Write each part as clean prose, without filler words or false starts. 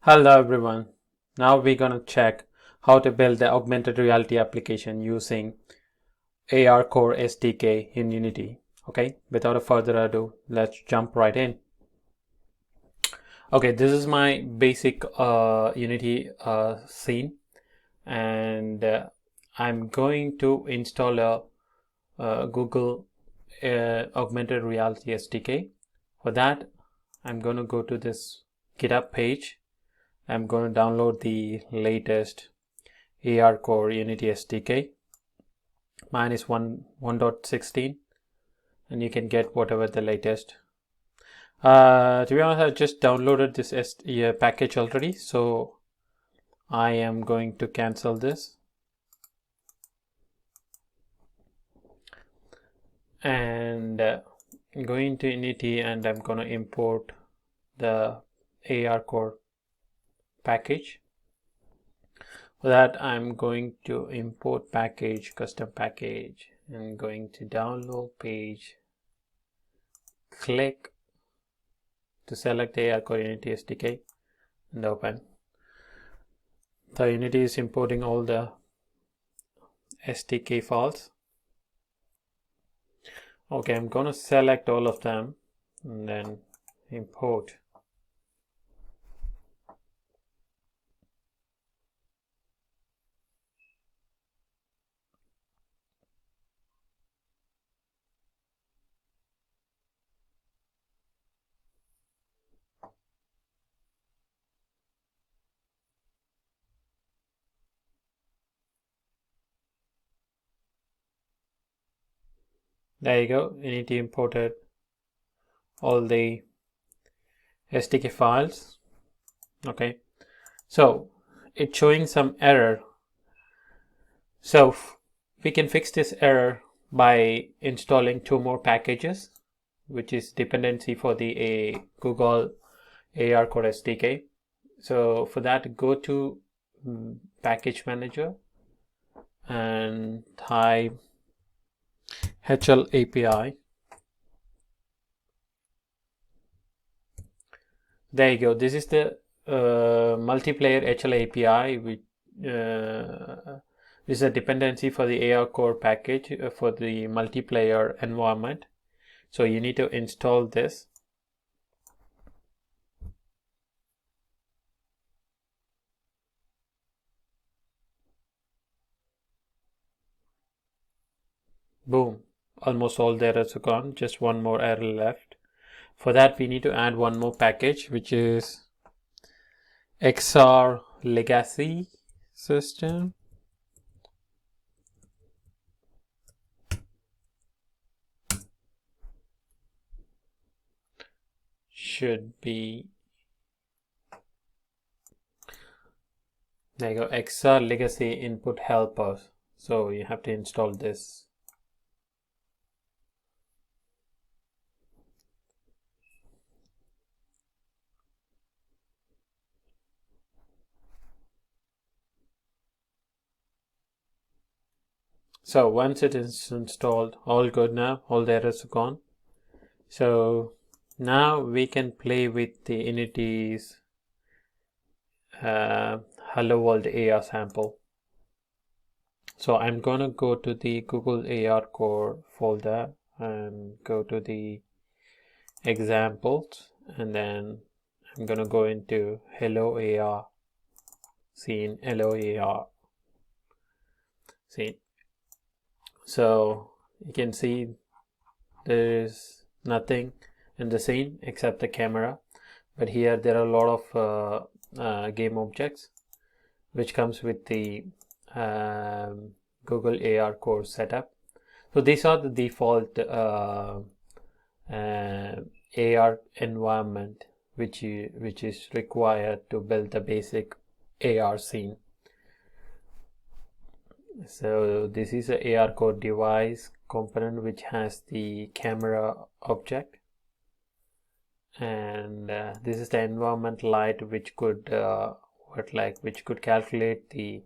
Hello everyone. Now we're gonna check how to build the augmented reality application using ARCore SDK in Unity. Okay, without a further ado, let's jump right in. Okay, this is my basic Unity scene, and I'm going to install a Google augmented reality SDK. For that, I'm going to go to this GitHub page. I'm going to download the latest ARCore Unity SDK. Mine is 1.16 and you can get whatever the latest. To be honest, I just downloaded this package already, so I am going to cancel this. And going to Unity, and I'm going to import the ARCore package. For that, I'm going to import package, custom package, and going to download page, click to select the ARCore Unity SDK and open. The Unity is importing all the SDK files. Okay, I'm going to select all of them and then import. There you go. Unity imported all the SDK files. Okay, so it's showing some error. So we can fix this error by installing two more packages, which is dependency for the Google ARCore SDK. So for that, go to package manager and type HL API. There you go. This is the multiplayer HL API, which is a dependency for the ARCore package for the multiplayer environment. So you need to install this. Boom. Almost all the errors are gone. Just one more error left. For that, we need to add one more package, which is XR Legacy System. Should be, there you go, XR Legacy Input Helper. So you have to install this. So once it is installed, all good now, all the errors are gone. So now we can play with the Unity's Hello World AR sample. So I'm gonna go to the Google ARCore folder and go to the examples, and then I'm gonna go into Hello AR scene, Hello AR scene. So you can see there is nothing in the scene except the camera, but here there are a lot of game objects which comes with the Google ARCore setup. So these are the default AR environment which is required to build the basic AR scene. So this is a ARCore device component which has the camera object, and this is the environment light which could which could calculate the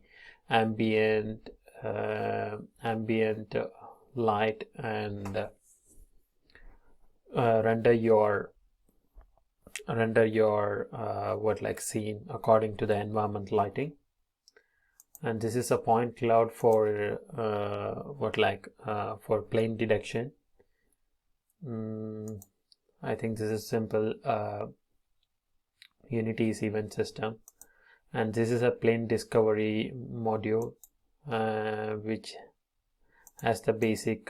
ambient light and render your render your scene according to the environment lighting. And this is a point cloud for for plane detection. I think this is simple Unity's event system, and this is a plane discovery module which has the basic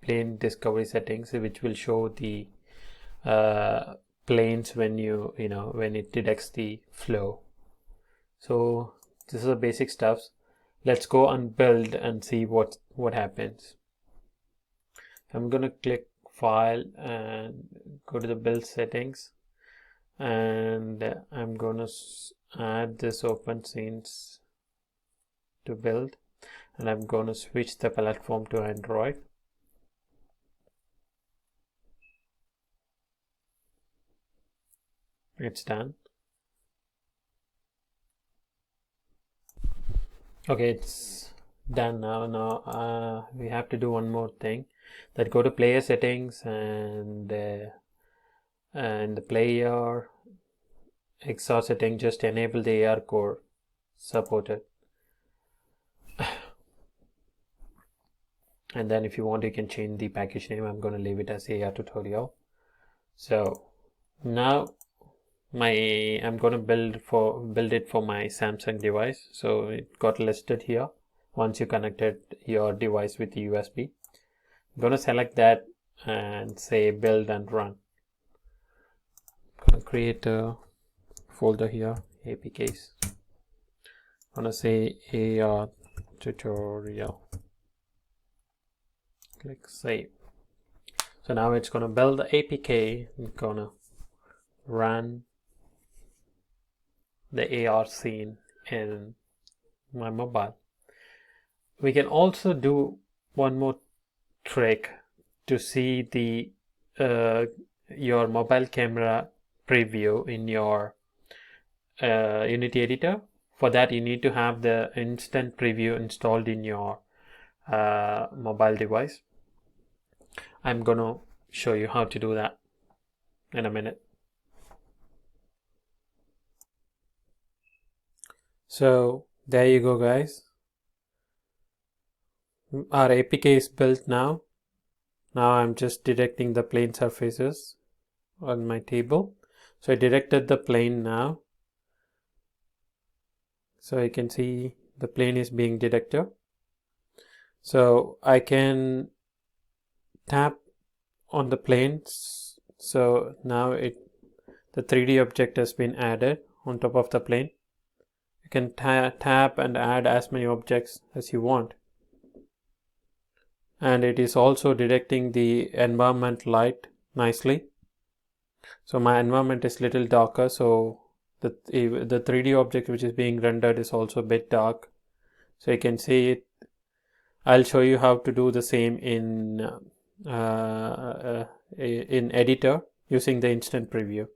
plane discovery settings, which will show the planes when when it detects the flow. So this is the basic stuff. Let's go and build and see what happens. I'm gonna click file and go to the build settings, and I'm gonna add this open scenes to build, and I'm gonna switch the platform to Android. It's done. Okay, it's done now. Now we have to do one more thing. That go to player settings and the player XR setting. Just enable the ARCore supported. And then if you want, you can change the package name. I'm going to leave it as AR tutorial. So now I'm going to build it for my Samsung device. So it got listed here once you connected your device with the USB. I'm going to select that and say build and run. I'm going to create a folder here, APKs. I'm going to say AR tutorial. Click save. So now it's going to build the APK. I'm going to run the AR scene in my mobile. We can also do one more trick to see the your mobile camera preview in your Unity editor. For that, you need to have the instant preview installed in your mobile device. I'm gonna show you how to do that in a minute. So there you go, guys. Our APK is built now. Now I'm just detecting the plane surfaces on my table. So I detected the plane now. So you can see the plane is being detected. So I can tap on the planes. So now the 3D object has been added on top of the plane. You can tap and add as many objects as you want. And it is also detecting the environment light nicely. So my environment is little darker, so the 3D object which is being rendered is also a bit dark. So you can see it. I'll show you how to do the same in editor using the instant preview.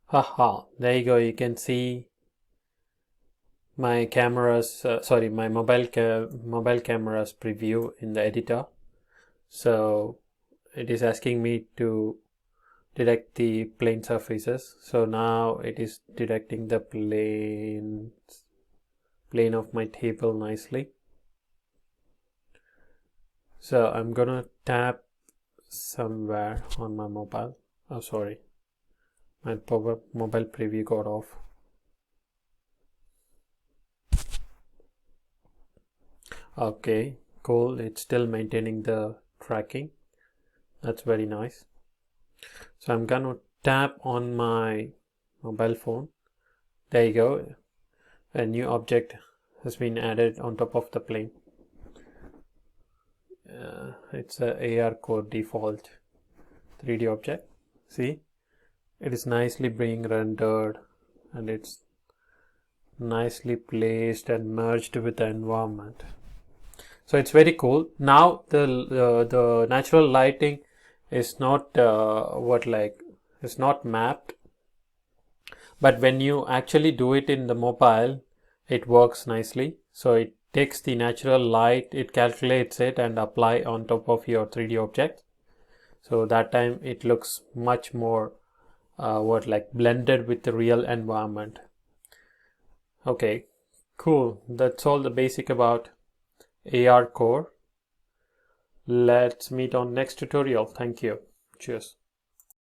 Haha, there you go. You can see my camera's my mobile camera's preview in the editor. So it is asking me to detect the plane surfaces. So now it is detecting the plane of my table nicely. So I'm gonna tap somewhere on my mobile. Oh, sorry, my mobile preview got off. Okay, cool. It's still maintaining the tracking. That's very nice. So I'm gonna tap on my mobile phone. There you go. A new object has been added on top of the plane. It's a ARCore default 3D object. See, it is nicely being rendered and it's nicely placed and merged with the environment. So it's very cool. Now the natural lighting is not it's not mapped, but when you actually do it in the mobile, it works nicely. So it takes the natural light, it calculates it and apply on top of your 3D object. So that time it looks much more like blended with the real environment. Okay, cool. That's all the basic about ARCore. Let's meet on next tutorial. Thank you. Cheers.